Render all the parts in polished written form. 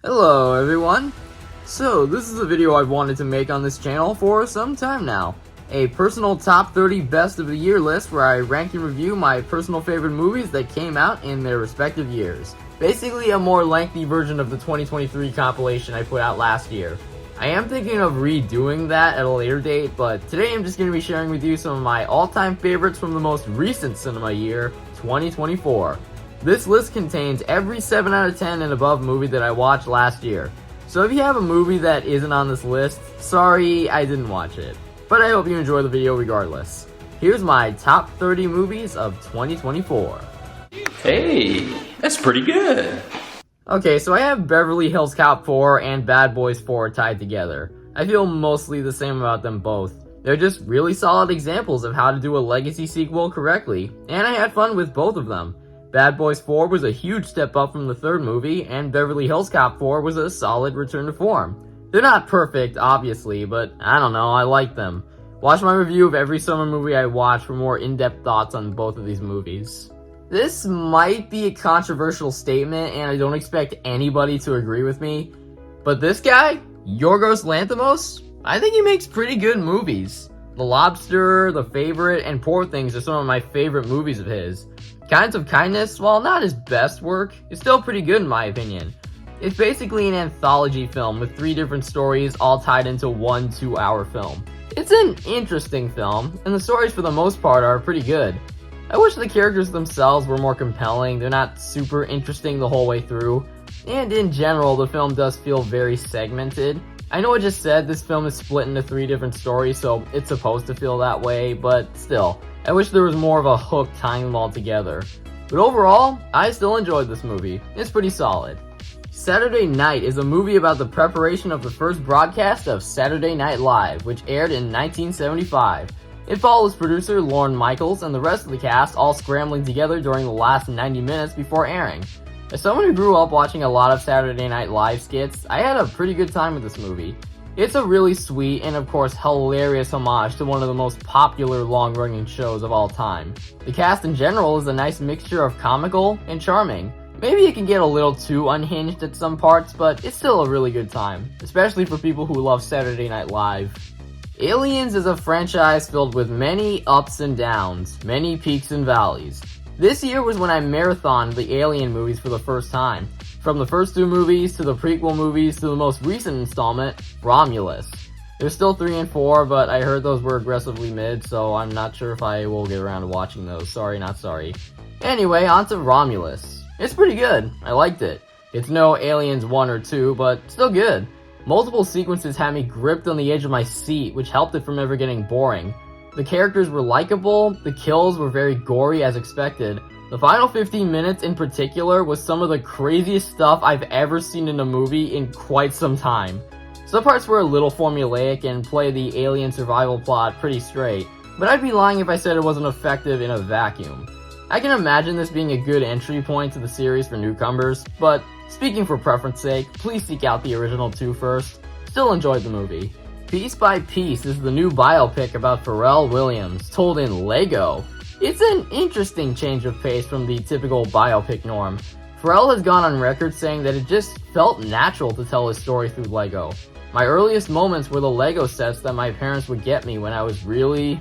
Hello everyone! So, this is a video I've wanted to make on this channel for some time now. A personal top 30 best of the year list where I rank and review my personal favorite movies that came out in their respective years. Basically a more lengthy version of the 2023 compilation I put out last year. I am thinking of redoing that at a later date, but today I'm just going to be sharing with you some of my all-time favorites from the most recent cinema year, 2024. This list contains every 7 out of 10 and above movie that I watched last year. So if you have a movie that isn't on this list, sorry I didn't watch it. But I hope you enjoy the video regardless. Here's my top 30 movies of 2024. Hey, that's pretty good. Okay, so I have Beverly Hills Cop 4 and Bad Boys 4 tied together. I feel mostly the same about them both. They're just really solid examples of how to do a legacy sequel correctly, and I had fun with both of them. Bad Boys 4 was a huge step up from the third movie, and Beverly Hills Cop 4 was a solid return to form. They're not perfect, obviously, but I don't know, I like them. Watch my review of every summer movie I watch for more in-depth thoughts on both of these movies. This might be a controversial statement, and I don't expect anybody to agree with me, but this guy, Yorgos Lanthimos, I think he makes pretty good movies. The Lobster, The Favorite, and Poor Things are some of my favorite movies of his. Kinds of Kindness, while not his best work, is still pretty good in my opinion. It's basically an anthology film with 3 different stories all tied into one 2-hour film. It's an interesting film, and the stories for the most part are pretty good. I wish the characters themselves were more compelling. They're not super interesting the whole way through, and in general the film does feel very segmented. I know I just said this film is split into 3 different stories, so it's supposed to feel that way, but still, I wish there was more of a hook tying them all together. But overall, I still enjoyed this movie. It's pretty solid. Saturday Night is a movie about the preparation of the first broadcast of Saturday Night Live, which aired in 1975. It follows producer Lorne Michaels and the rest of the cast all scrambling together during the last 90 minutes before airing. As someone who grew up watching a lot of Saturday Night Live skits, I had a pretty good time with this movie. It's a really sweet and of course hilarious homage to one of the most popular long-running shows of all time. The cast in general is a nice mixture of comical and charming. Maybe it can get a little too unhinged at some parts, but it's still a really good time, especially for people who love Saturday Night Live. Aliens is a franchise filled with many ups and downs, many peaks and valleys. This year was when I marathoned the Alien movies for the first time. From the first 2 movies, to the prequel movies, to the most recent installment, Romulus. There's still 3 and 4, but I heard those were aggressively mid, so I'm not sure if I will get around to watching those. Sorry, not sorry. Anyway, on to Romulus. It's pretty good. I liked it. It's no Aliens 1 or 2, but still good. Multiple sequences had me gripped on the edge of my seat, which helped it from ever getting boring. The characters were likable, the kills were very gory as expected. The final 15 minutes in particular was some of the craziest stuff I've ever seen in a movie in quite some time. Some parts were a little formulaic and play the alien survival plot pretty straight, but I'd be lying if I said it wasn't effective in a vacuum. I can imagine this being a good entry point to the series for newcomers, but speaking for preference sake, please seek out the original 2 first. Still enjoyed the movie. Piece by Piece is the new biopic about Pharrell Williams, told in Lego. It's an interesting change of pace from the typical biopic norm. Pharrell has gone on record saying that it just felt natural to tell his story through Lego. My earliest moments were the Lego sets that my parents would get me when I was really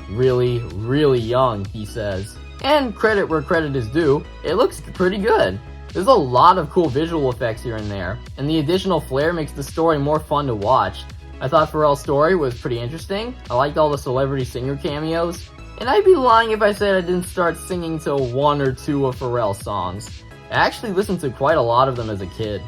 young, he says. And credit where credit is due, it looks pretty good. There's a lot of cool visual effects here and there, and the additional flair makes the story more fun to watch. I thought Pharrell's story was pretty interesting. I liked all the celebrity singer cameos. And I'd be lying if I said I didn't start singing to 1 or 2 of Pharrell's songs. I actually listened to quite a lot of them as a kid.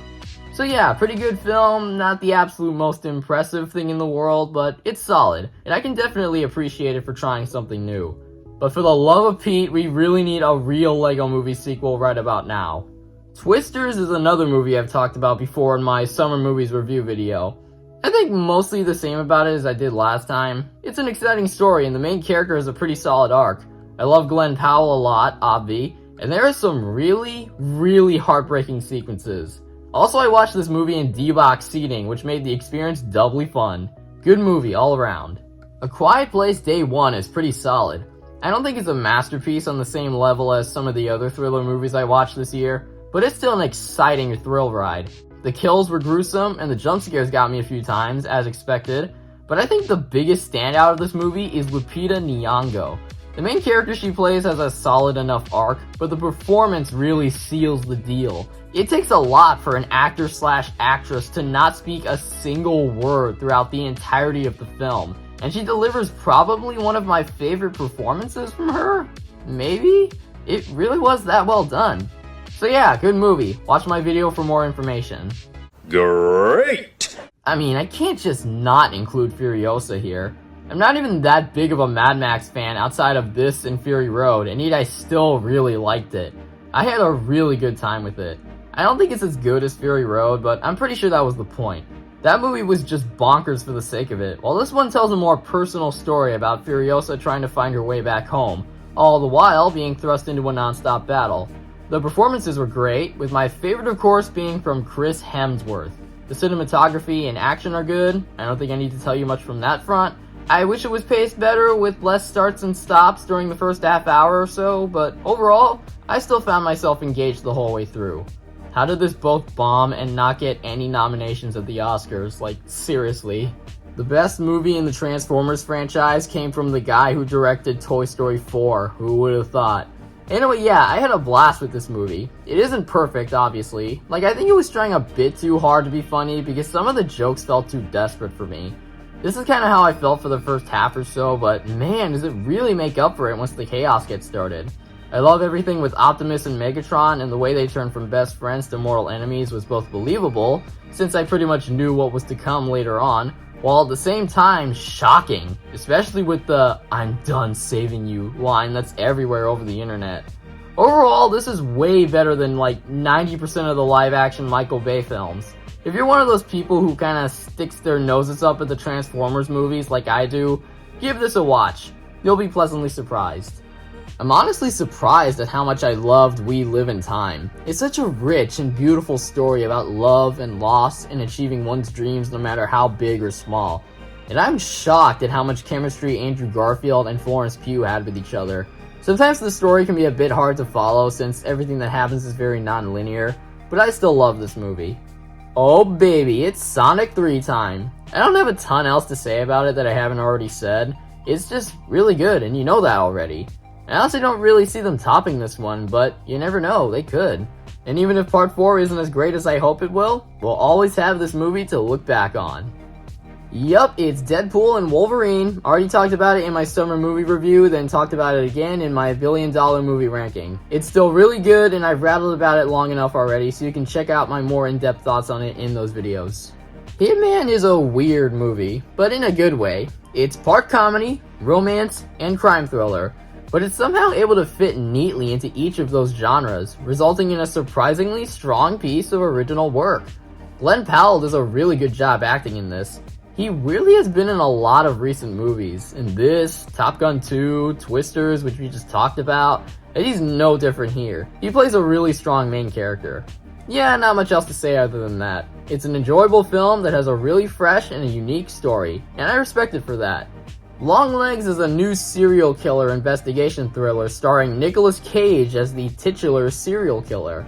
So yeah, pretty good film, not the absolute most impressive thing in the world, but it's solid, and I can definitely appreciate it for trying something new. But for the love of Pete, we really need a real Lego Movie sequel right about now. Twisters is another movie I've talked about before in my summer movies review video. I think mostly the same about it as I did last time. It's an exciting story and the main character has a pretty solid arc. I love Glenn Powell a lot, obvi, and there are some really heartbreaking sequences. Also, I watched this movie in D-Box seating, which made the experience doubly fun. Good movie all around. A Quiet Place Day 1 is pretty solid. I don't think it's a masterpiece on the same level as some of the other thriller movies I watched this year, but it's still an exciting thrill ride. The kills were gruesome, and the jump scares got me a few times, as expected, but I think the biggest standout of this movie is Lupita Nyong'o. The main character she plays has a solid enough arc, but the performance really seals the deal. It takes a lot for an actor slash actress to not speak a single word throughout the entirety of the film, and she delivers probably one of my favorite performances from her? Maybe? It really was that well done. So yeah, good movie. Watch my video for more information. Great! I mean, I can't just not include Furiosa here. I'm not even that big of a Mad Max fan outside of this and Fury Road, and yet I still really liked it. I had a really good time with it. I don't think it's as good as Fury Road, but I'm pretty sure that was the point. That movie was just bonkers for the sake of it, while this one tells a more personal story about Furiosa trying to find her way back home, all the while being thrust into a non-stop battle. The performances were great, with my favorite of course being from Chris Hemsworth. The cinematography and action are good. I don't think I need to tell you much from that front. I wish it was paced better with less starts and stops during the first half hour or so, but overall, I still found myself engaged the whole way through. How did this both bomb and not get any nominations at the Oscars? Like, seriously. The best movie in the Transformers franchise came from the guy who directed Toy Story 4, who would have thought? Anyway, yeah, I had a blast with this movie. It isn't perfect, obviously. Like, I think it was trying a bit too hard to be funny because some of the jokes felt too desperate for me. This is kind of how I felt for the first half or so, but man, does it really make up for it once the chaos gets started. I love everything with Optimus and Megatron, and the way they turned from best friends to mortal enemies was both believable, since I pretty much knew what was to come later on, while at the same time shocking, especially with the "I'm done saving you" line that's everywhere over the internet. Overall, this is way better than like 90% of the live-action Michael Bay films. If you're one of those people who kinda sticks their noses up at the Transformers movies like I do, give this a watch. You'll be pleasantly surprised. I'm honestly surprised at how much I loved We Live in Time. It's such a rich and beautiful story about love and loss and achieving one's dreams no matter how big or small. And I'm shocked at how much chemistry Andrew Garfield and Florence Pugh had with each other. Sometimes the story can be a bit hard to follow since everything that happens is very non-linear, but I still love this movie. Oh baby, it's Sonic 3 time. I don't have a ton else to say about it that I haven't already said. It's just really good, and you know that already. I honestly don't really see them topping this one, but you never know, they could. And even if part 4 isn't as great as I hope it will, we'll always have this movie to look back on. Yup, it's Deadpool and Wolverine. Already talked about it in my summer movie review, then talked about it again in my $1 billion movie ranking. It's still really good, and I've rattled about it long enough already, so you can check out my more in-depth thoughts on it in those videos. Hitman is a weird movie, but in a good way. It's part comedy, romance, and crime thriller, but it's somehow able to fit neatly into each of those genres, resulting in a surprisingly strong piece of original work. Glenn Powell does a really good job acting in this. He really has been in a lot of recent movies. In this, Top Gun 2, Twisters, which we just talked about, and he's no different here. He plays a really strong main character. Yeah, not much else to say other than that. It's an enjoyable film that has a really fresh and a unique story, and I respect it for that. Longlegs is a new serial killer investigation thriller starring Nicolas Cage as the titular serial killer.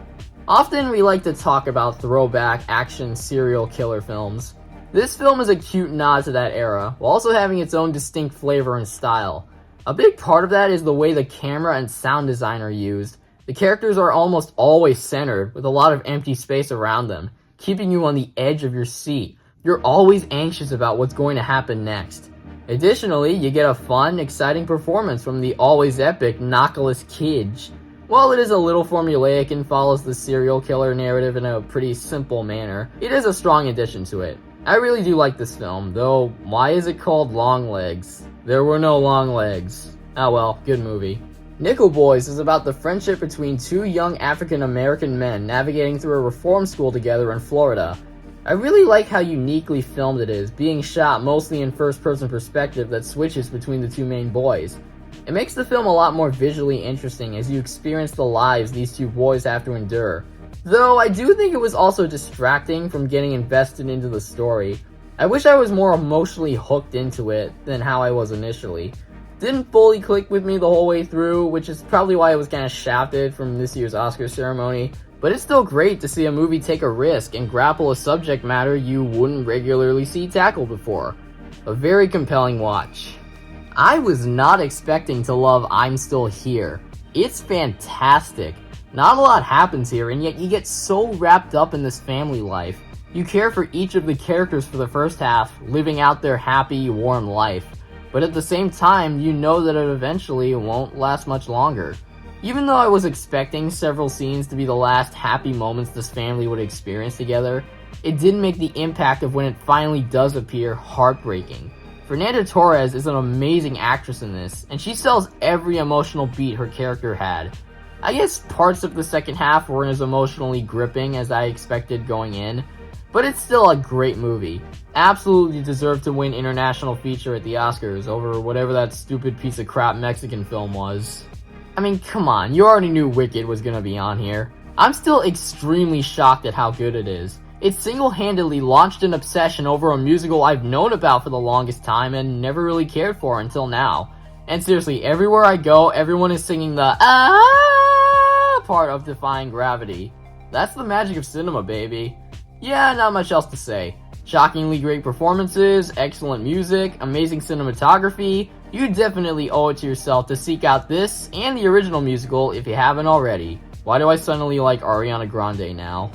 Often we like to talk about throwback action serial killer films. This film is a cute nod to that era, while also having its own distinct flavor and style. A big part of that is the way the camera and sound design are used. The characters are almost always centered, with a lot of empty space around them, keeping you on the edge of your seat. You're always anxious about what's going to happen next. Additionally, you get a fun, exciting performance from the always epic Nicolas Cage. While it is a little formulaic and follows the serial killer narrative in a pretty simple manner, it is a strong addition to it. I really do like this film, though why is it called Longlegs? There were no long legs. Oh well, good movie. Nickel Boys is about the friendship between two young African American men navigating through a reform school together in Florida. I really like how uniquely filmed it is, being shot mostly in first-person perspective that switches between the two main boys. It makes the film a lot more visually interesting as you experience the lives these two boys have to endure. Though I do think it was also distracting from getting invested into the story. I wish I was more emotionally hooked into it than how I was initially. Didn't fully click with me the whole way through, which is probably why I was kind of shafted from this year's Oscar ceremony, But it's still great to see a movie take a risk and grapple a subject matter you wouldn't regularly see tackled before. A very compelling watch. I was not expecting to love I'm Still Here. It's fantastic. Not a lot happens here, and yet you get so wrapped up in this family life. You care for each of the characters for the first half, living out their happy, warm life. But at the same time, you know that it eventually won't last much longer. Even though I was expecting several scenes to be the last happy moments this family would experience together, it didn't make the impact of when it finally does appear heartbreaking. Fernanda Torres is an amazing actress in this, and she sells every emotional beat her character had. I guess parts of the second half weren't as emotionally gripping as I expected going in, but it's still a great movie. Absolutely deserved to win International Feature at the Oscars over whatever that stupid piece of crap Mexican film was. I mean, come on, you already knew Wicked was gonna be on here. I'm still extremely shocked at how good it is. It single-handedly launched an obsession over a musical I've known about for the longest time and never really cared for until now. And seriously, everywhere I go, everyone is singing the ah part of Defying Gravity. That's the magic of cinema, baby. Yeah, not much else to say. Shockingly great performances, excellent music, amazing cinematography. You definitely owe it to yourself to seek out this and the original musical if you haven't already. Why do I suddenly like Ariana Grande now?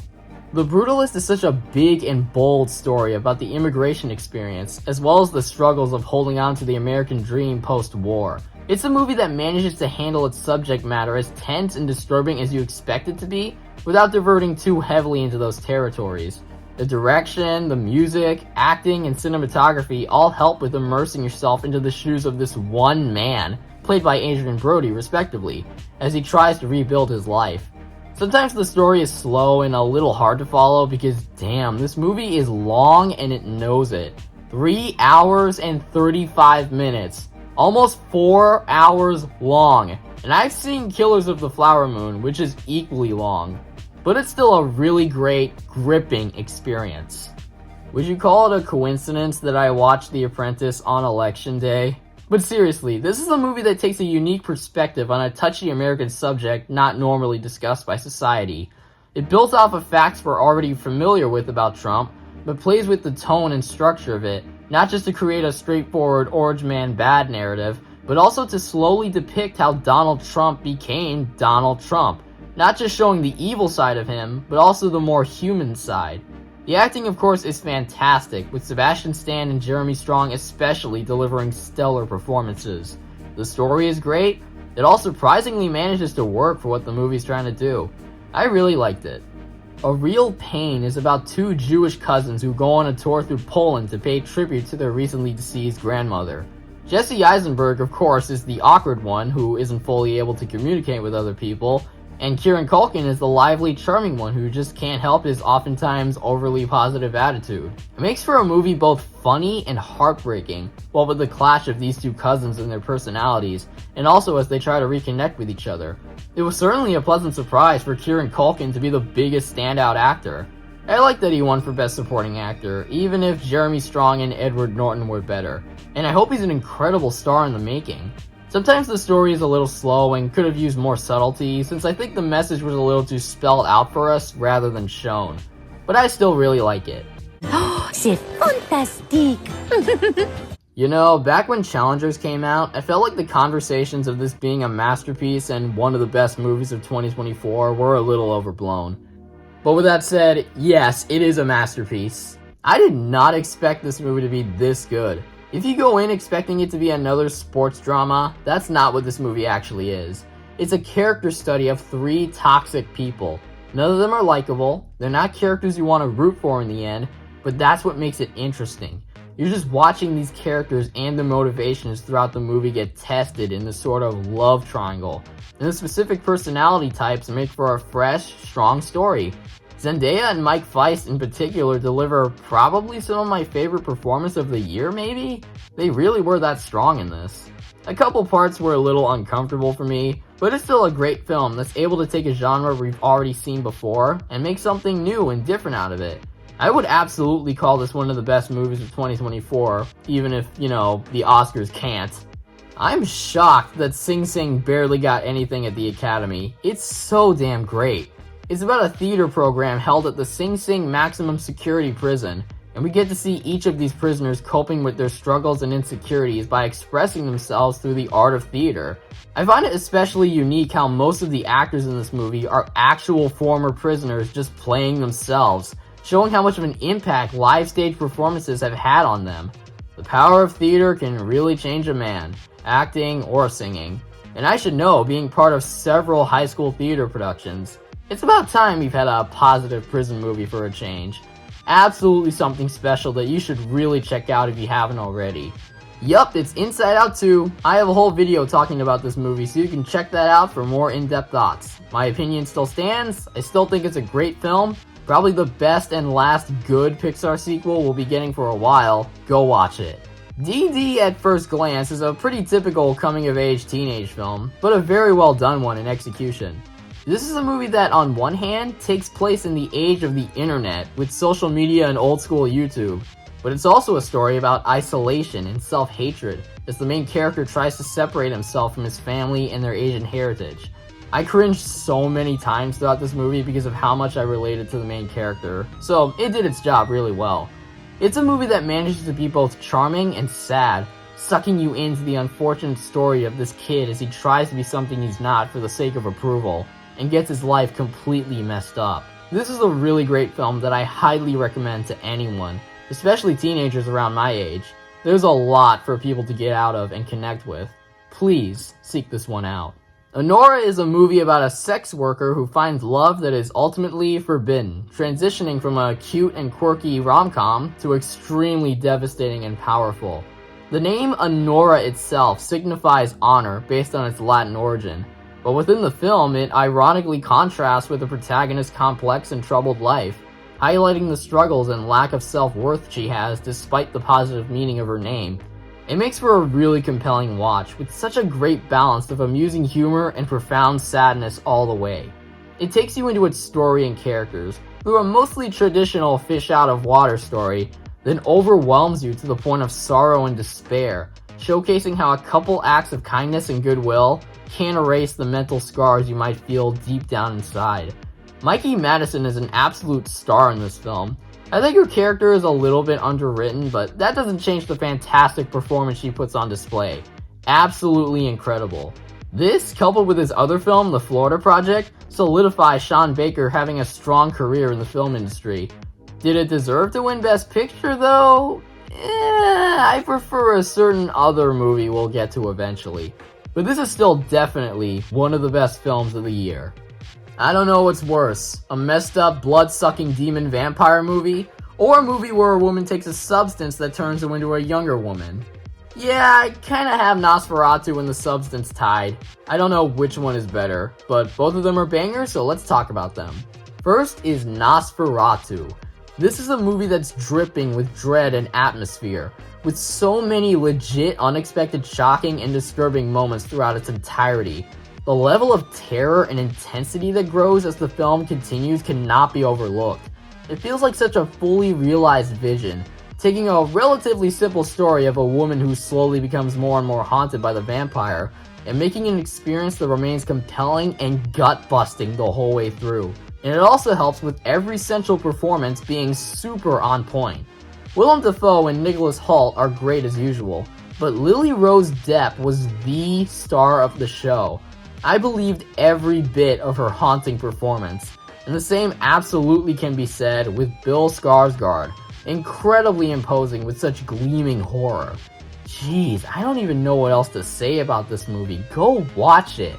The Brutalist is such a big and bold story about the immigration experience, as well as the struggles of holding on to the American dream post-war. It's a movie that manages to handle its subject matter as tense and disturbing as you expect it to be, without diverting too heavily into those territories. The direction, the music, acting, and cinematography all help with immersing yourself into the shoes of this one man, played by Adrien Brody respectively, as he tries to rebuild his life. Sometimes the story is slow and a little hard to follow because damn, this movie is long and it knows it. 3 hours and 35 minutes. Almost 4 hours long. And I've seen Killers of the Flower Moon, which is equally long. But it's still a really great, gripping experience. Would you call it a coincidence that I watched The Apprentice on Election Day? But seriously, this is a movie that takes a unique perspective on a touchy American subject not normally discussed by society. It builds off of facts we're already familiar with about Trump, but plays with the tone and structure of it, not just to create a straightforward orange man bad narrative, but also to slowly depict how Donald Trump became Donald Trump. Not just showing the evil side of him, but also the more human side. The acting, of course, is fantastic, with Sebastian Stan and Jeremy Strong especially delivering stellar performances. The story is great. It all surprisingly manages to work for what the movie's trying to do. I really liked it. A Real Pain is about two Jewish cousins who go on a tour through Poland to pay tribute to their recently deceased grandmother. Jesse Eisenberg, of course, is the awkward one who isn't fully able to communicate with other people, and Kieran Culkin is the lively, charming one who just can't help his oftentimes overly positive attitude. It makes for a movie both funny and heartbreaking, what with the clash of these two cousins and their personalities, and also as they try to reconnect with each other. It was certainly a pleasant surprise for Kieran Culkin to be the biggest standout actor. I like that he won for Best Supporting Actor, even if Jeremy Strong and Edward Norton were better, and I hope he's an incredible star in the making. Sometimes the story is a little slow and could have used more subtlety, since I think the message was a little too spelled out for us rather than shown. But I still really like it. Oh, c'est fantastique! You know, back when Challengers came out, I felt like the conversations of this being a masterpiece and one of the best movies of 2024 were a little overblown. But with that said, yes, it is a masterpiece. I did not expect this movie to be this good. If you go in expecting it to be another sports drama, that's not what this movie actually is. It's a character study of 3 toxic people. None of them are likable, they're not characters you want to root for in the end, but that's what makes it interesting. You're just watching these characters and their motivations throughout the movie get tested in this sort of love triangle. And the specific personality types make for a fresh, strong story. Zendaya and Mike Feist in particular deliver probably some of my favorite performances of the year, maybe? They really were that strong in this. A couple parts were a little uncomfortable for me, but it's still a great film that's able to take a genre we've already seen before and make something new and different out of it. I would absolutely call this one of the best movies of 2024, even if, the Oscars can't. I'm shocked that Sing Sing barely got anything at the Academy. It's so damn great. It's about a theater program held at the Sing Sing Maximum Security Prison, and we get to see each of these prisoners coping with their struggles and insecurities by expressing themselves through the art of theater. I find it especially unique how most of the actors in this movie are actual former prisoners just playing themselves, showing how much of an impact live stage performances have had on them. The power of theater can really change a man, acting or singing. And I should know, being part of several high school theater productions, it's about time we've had a positive prison movie for a change. Absolutely something special that you should really check out if you haven't already. Yup, it's Inside Out 2. I have a whole video talking about this movie, so you can check that out for more in-depth thoughts. My opinion still stands. I still think it's a great film. Probably the best and last good Pixar sequel we'll be getting for a while. Go watch it. DD at first glance is a pretty typical coming-of-age teenage film, but a very well done one in execution. This is a movie that, on one hand, takes place in the age of the internet, with social media and old-school YouTube, but it's also a story about isolation and self-hatred, as the main character tries to separate himself from his family and their Asian heritage. I cringed so many times throughout this movie because of how much I related to the main character, so it did its job really well. It's a movie that manages to be both charming and sad, sucking you into the unfortunate story of this kid as he tries to be something he's not for the sake of approval, and gets his life completely messed up. This is a really great film that I highly recommend to anyone, especially teenagers around my age. There's a lot for people to get out of and connect with. Please seek this one out. Anora is a movie about a sex worker who finds love that is ultimately forbidden, transitioning from a cute and quirky rom-com to extremely devastating and powerful. The name Anora itself signifies honor based on its Latin origin, but within the film it ironically contrasts with the protagonist's complex and troubled life, highlighting the struggles and lack of self-worth she has despite the positive meaning of her name. It makes for a really compelling watch, with such a great balance of amusing humor and profound sadness all the way. It takes you into its story and characters, through a mostly traditional fish-out-of-water story, then overwhelms you to the point of sorrow and despair, showcasing how a couple acts of kindness and goodwill can erase the mental scars you might feel deep down inside. Mikey Madison is an absolute star in this film. I think her character is a little bit underwritten, but that doesn't change the fantastic performance she puts on display. Absolutely incredible. This, coupled with his other film, The Florida Project, solidifies Sean Baker having a strong career in the film industry. Did it deserve to win Best Picture, though? I prefer a certain other movie we'll get to eventually. But this is still definitely one of the best films of the year. I don't know what's worse, a messed up blood-sucking demon vampire movie, or a movie where a woman takes a substance that turns her into a younger woman. Yeah, I kinda have Nosferatu and the Substance tied. I don't know which one is better, but both of them are bangers, so let's talk about them. First is Nosferatu. This is a movie that's dripping with dread and atmosphere, with so many legit, unexpected, shocking, and disturbing moments throughout its entirety. The level of terror and intensity that grows as the film continues cannot be overlooked. It feels like such a fully realized vision, taking a relatively simple story of a woman who slowly becomes more and more haunted by the vampire, and making an experience that remains compelling and gut-busting the whole way through. And it also helps with every central performance being super on point. Willem Dafoe and Nicholas Hoult are great as usual, but Lily Rose Depp was the star of the show. I believed every bit of her haunting performance, and the same absolutely can be said with Bill Skarsgård, incredibly imposing with such gleaming horror. Jeez, I don't even know what else to say about this movie. Go watch it.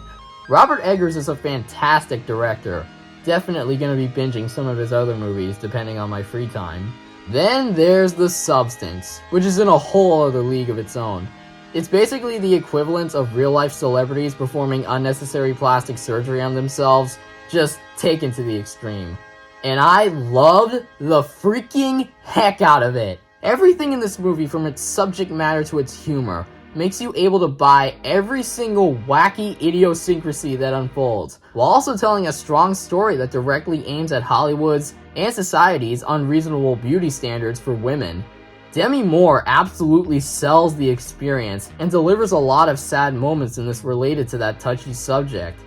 Robert Eggers is a fantastic director. Definitely gonna be binging some of his other movies depending on my free time. Then there's The Substance, which is in a whole other league of its own. It's basically the equivalent of real-life celebrities performing unnecessary plastic surgery on themselves, just taken to the extreme. And I loved the freaking heck out of it. Everything in this movie, from its subject matter to its humor, makes you able to buy every single wacky idiosyncrasy that unfolds, while also telling a strong story that directly aims at Hollywood's and society's unreasonable beauty standards for women. Demi Moore absolutely sells the experience and delivers a lot of sad moments in this related to that touchy subject.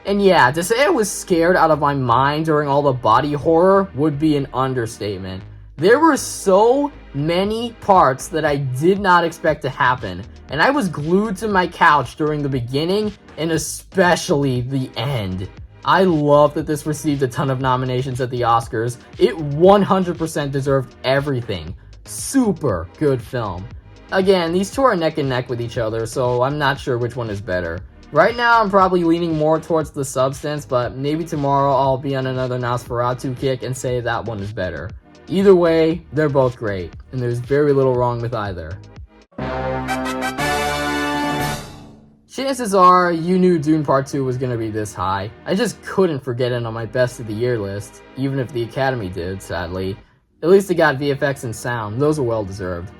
And yeah, to say I was scared out of my mind during all the body horror would be an understatement. There were so many parts that I did not expect to happen, and I was glued to my couch during the beginning and especially the end. I love that this received a ton of nominations at the Oscars. It 100% deserved everything. Super good film. Again, these two are neck and neck with each other, so I'm not sure which one is better. Right now, I'm probably leaning more towards The Substance, but maybe tomorrow I'll be on another Nosferatu kick and say that one is better. Either way, they're both great, and there's very little wrong with either. Chances are, you knew Dune Part 2 was gonna be this high. I just couldn't forget it on my best of the year list, even if the Academy did, sadly. At least it got VFX and sound, those are well deserved.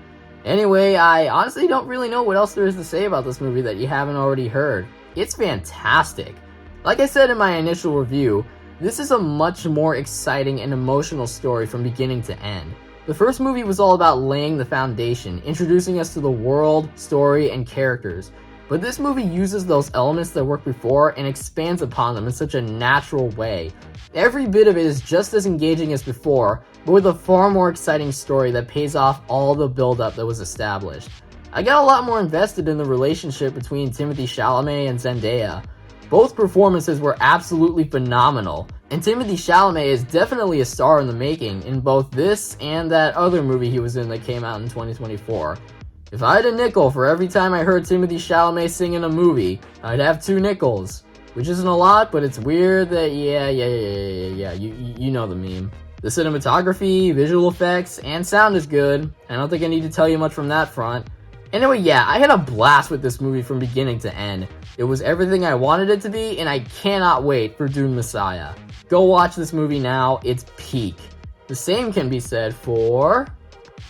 Anyway, I honestly don't really know what else there is to say about this movie that you haven't already heard. It's fantastic. Like I said in my initial review, this is a much more exciting and emotional story from beginning to end. The first movie was all about laying the foundation, introducing us to the world, story, and characters. But this movie uses those elements that worked before and expands upon them in such a natural way. Every bit of it is just as engaging as before, but with a far more exciting story that pays off all the build-up that was established. I got a lot more invested in the relationship between Timothée Chalamet and Zendaya. Both performances were absolutely phenomenal, and Timothée Chalamet is definitely a star in the making in both this and that other movie he was in that came out in 2024. If I had a nickel for every time I heard Timothée Chalamet sing in a movie, I'd have 2 nickels. Which isn't a lot, but it's weird that, yeah, you know the meme. The cinematography, visual effects, and sound is good. I don't think I need to tell you much from that front. Anyway, yeah, I had a blast with this movie from beginning to end. It was everything I wanted it to be, and I cannot wait for Dune Messiah. Go watch this movie now, it's peak. The same can be said for...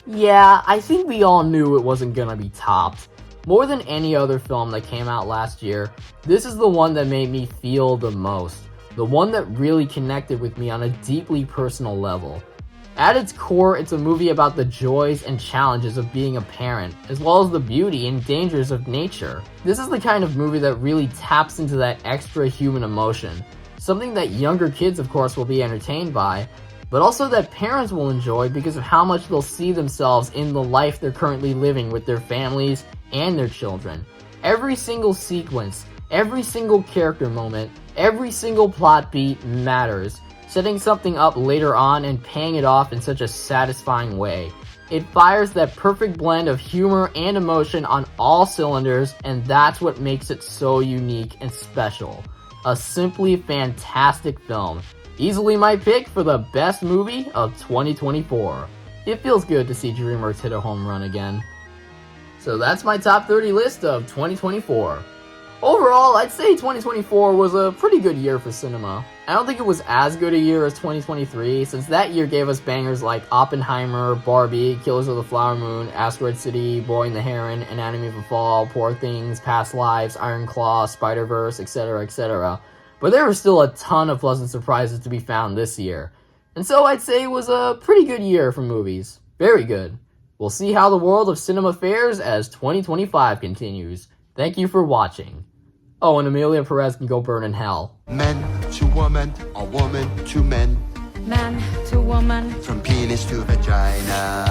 Yeah, I think we all knew it wasn't gonna be topped. More than any other film that came out last year, this is the one that made me feel the most. The one that really connected with me on a deeply personal level. At its core, it's a movie about the joys and challenges of being a parent, as well as the beauty and dangers of nature. This is the kind of movie that really taps into that extra human emotion, something that younger kids of course will be entertained by, but also that parents will enjoy because of how much they'll see themselves in the life they're currently living with their families and their children. Every single sequence, every single character moment, every single plot beat matters, setting something up later on and paying it off in such a satisfying way. It fires that perfect blend of humor and emotion on all cylinders, and that's what makes it so unique and special. A simply fantastic film. Easily my pick for the best movie of 2024. It feels good to see DreamWorks hit a home run again. So that's my top 30 list of 2024. Overall, I'd say 2024 was a pretty good year for cinema. I don't think it was as good a year as 2023, since that year gave us bangers like Oppenheimer, Barbie, Killers of the Flower Moon, Asteroid City, Boy and the Heron, Anatomy of a Fall, Poor Things, Past Lives, Iron Claw, Spider-Verse, etc., etc. But there were still a ton of pleasant surprises to be found this year. And so I'd say it was a pretty good year for movies. Very good. We'll see how the world of cinema fares as 2025 continues. Thank you for watching. Oh, and Amelia Perez can go burn in hell. Men to woman, or woman to men. Man to woman. From penis to vagina.